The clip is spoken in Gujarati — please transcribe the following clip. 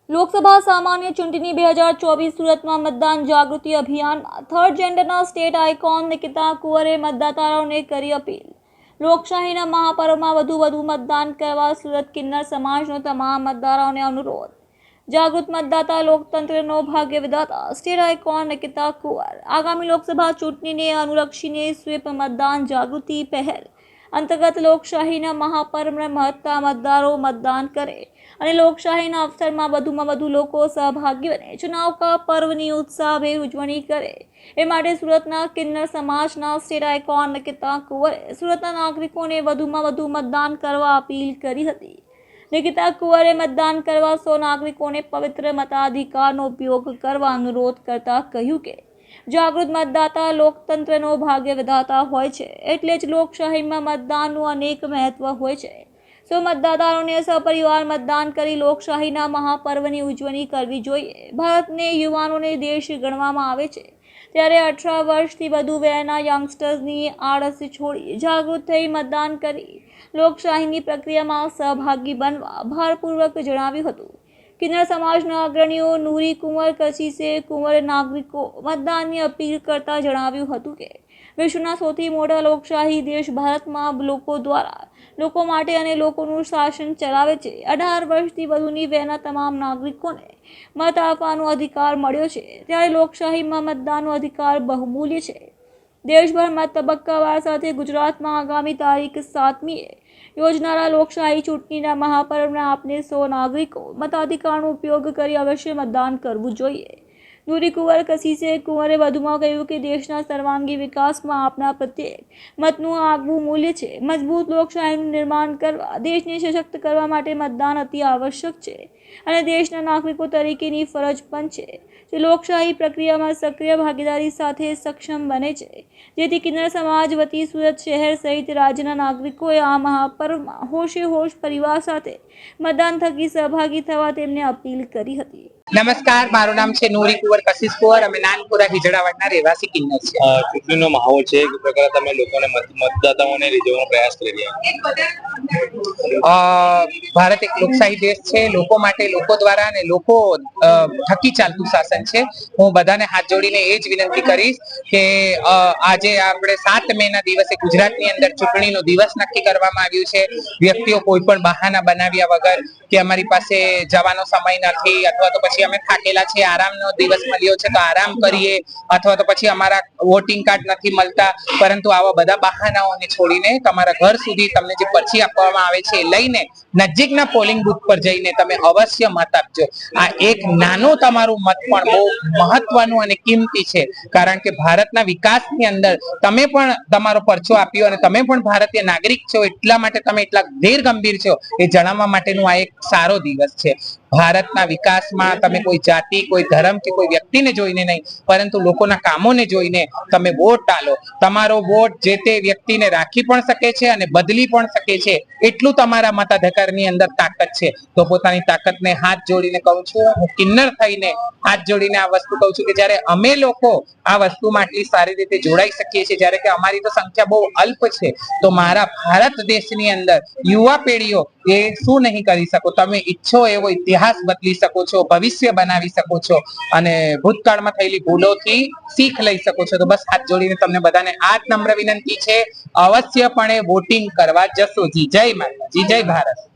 લોકસભા સામાન્ય ચૂંટણી 2024 સુરતમાં મતદાન જાગૃતિ અભિયાનમાં થર્ડ જેન્ડરના સ્ટેટ આઇકોન નિકિતા કુંવરે મતદાતાઓને કરી અપીલ। લોકશાહીના મહાપર્વમાં વધુ મતદાન કરવા સુરત કિન્નર સમાજનો તમામ મતદારોને અનુરોધ। જાગૃત મતદાતા લોકતંત્રનો ભાગ્ય વિધાતા સ્ટેટ આઇકોન નિકિતા કુંવર આગામી લોકસભા ચૂંટણીને અનુલક્ષીને સ્વીપ મતદાન જાગૃતિ પહેલ અંતર્ગત લોકશાહીના મહાપર્વમાં મહત્તા મતદારો મતદાન કરે અને લોકશાહીના અવસરમાં વધુમાં વધુ લોકો સહભાગી બને ચુનાવ કા પર્વની ઉત્સાહભેર ઉજવણી કરે એ માટે સુરતના કિન્નર સમાજના સ્ટેટ આઇકોન નિકિતા કુંવરે સુરતના નાગરિકોને વધુમાં વધુ મતદાન કરવા અપીલ કરી હતી। નિકિતા કુંવરે મતદાન કરવા સૌ નાગરિકોને પવિત્ર મતાધિકારનો ઉપયોગ કરવા અનુરોધ કરતા કહ્યું કે જાગૃત મતદાતા લોકતંત્રનો ભાગ્ય વિધાતા હોય છે, એટલે જ લોકશાહીમાં મતદાનનું અનેક મહત્વ હોય છે। સૌ મતદાતાઓને સપરિવાર મતદાન કરી લોકશાહીના મહાપર્વની ઉજવણી કરવી જોઈએ। ભારતને યુવાનોને દેશ ગણવામાં આવે છે, ત્યારે 18 વર્ષથી વધુ વયના યંગસ્ટર્સની આળસ છોડી જાગૃત થઈ મતદાન કરી લોકશાહીની પ્રક્રિયામાં સહભાગી બનવા ભારપૂર્વક જણાવ્યું હતું। કિન્નર સમાજના અગ્રણીઓ નૂરી કુંવર કશીસે કુંવરે નાગરિકો મતદાનની અપીલ કરતા જણાવ્યું હતું કે વિશ્વના સૌથી મોટા લોકશાહી દેશ ભારતમાં લોકો દ્વારા લોકો માટે અને લોકોનું શાસન ચલાવે છે। 18 વર્ષથી વધુની વયના તમામ નાગરિકોને મત આપવાનો અધિકાર મળ્યો છે, ત્યારે લોકશાહીમાં મતદાનનો અધિકાર બહુમૂલ્ય છે। દેશભરમાં તબક્કાવાર સાથે ગુજરાતમાં આગામી તારીખ 7મીએ યોજનારા લોકશાહી ચૂંટણીના મહાપર્વમાં આપને સૌ નાગરિકો મતાધિકારનો ઉપયોગ કરી અવશ્ય મતદાન કરવું જોઈએ। નૂરી કુંવર કશીસે કુંવરે વધુમાં કહ્યું કે દેશના સર્વાંગી વિકાસમાં આપના પ્રત્યેક મતનું આગવું મૂલ્ય છે। મજબૂત લોકશાહીનું નિર્માણ કરવા દેશને સશક્ત કરવા માટે મતદાન અતિ આવશ્યક છે અને દેશના નાગરિકો તરીકેની ફરજ પણ છે જે લોકશાહી પ્રક્રિયામાં સક્રિય ભાગીદારી સાથે સક્ષમ બને છે, જેથી કિન્નર સમાજ વતી સુરત શહેર સહિત રાજ્યના નાગરિકોએ આ મહાપર્વમાં હોશે હોશ પરિવાર સાથે મતદાન થકી સહભાગી થવા તેમને અપીલ કરી હતી। નમસ્કાર, મારું નામ છે નૂરી કુંવર કશીસ કુંવર। અમે નાનપુરા હિજડાવાડના રહેવાસી કિન્નર છે। ચૂંટણીનો માહોલ છે કે પ્રકારે તમે લોકોને મતદાતાઓને રીઝવવાનો પ્રયાસ કરી રહ્યા છો? ભારત એક લોકશાહી દેશ છે, લોકો માટે લોકો દ્વારા અને લોકો થકી ચાલતું શાસન છે। હું બધાને હાથ જોડીને એ જ વિનંતી કરીશ કે આજે આપણે 7 મેના દિવસે ગુજરાતની અંદર ચૂંટણીનો દિવસ નક્કી કરવામાં આવ્યું છે। વ્યક્તિઓ કોઈ પણ બહાના બનાવ્યા વગર કે અમારી પાસે જવાનો સમય નથી અથવા તો પછી અમે થાકેલા છે, આરામનો દિવસ મળ્યો છે તો આરામ કરીએ અથવા તો પછી અમારા વોટિંગ કાર્ડ નથી મળતા, પરંતુ આવા બધા બહાનાઓને છોડીને તમારા ઘર સુધી તમને જે પર્ચી આપવામાં આવે છે એ લઈને નજીકના પોલિંગ બૂથ પર જઈને તમે અવશ્ય મત આપજો। આ એક નાનો તમારું મત પણ બહુ મહત્વનું અને કિંમતી છે, કારણ કે ભારતના વિકાસની અંદર તમે પણ તમારો પરચો આપ્યો અને તમે પણ ભારતીય નાગરિક છો, એટલા માટે તમે એટલા ધીર ગંભીર છો એ જણાવવા માટેનું આ એક સારો દિવસ છે। ભારતના વિકાસમાં તમે કોઈ જાતિ, કોઈ ધર્મ કે કોઈ વ્યક્તિને જોઈને નહીં, પરંતુ લોકોના કામોને જોઈને તમે વોટ આલો। તમારો વોટ જે તે વ્યક્તિને રાખી પણ શકે છે અને બદલી પણ શકે છે, એટલું તમારા મતાધિકારની અંદર તાકાત છે। તો પોતાની તાકાતને હાથ જોડીને કહું છું, હું કિન્નર થઈને હાથ જોડીને આ વસ્તુ કહું છું કે જ્યારે અમે લોકો આ વસ્તુમાં આટલી સારી રીતે જોડાઈ શકીએ છીએ, જ્યારે કે અમારી તો સંખ્યા બહુ અલ્પ છે, તો મારા ભારત દેશની અંદર યુવા પેઢીઓ એ શું નહીં કરી શકો? તમે ઈચ્છો એવો ઇતિહાસ બદલી શકો છો, ભવિષ્ય બનાવી શકો છો અને ભૂતકાળમાં થયેલી ભૂલોથી શીખ લઈ શકો છો। તો બસ હાથ જોડીને તમને બધાને આ જ નમ્ર વિનંતી છે, અવશ્યપણે વોટિંગ કરવા જશો જી। જય માતાજી, જય ભારત।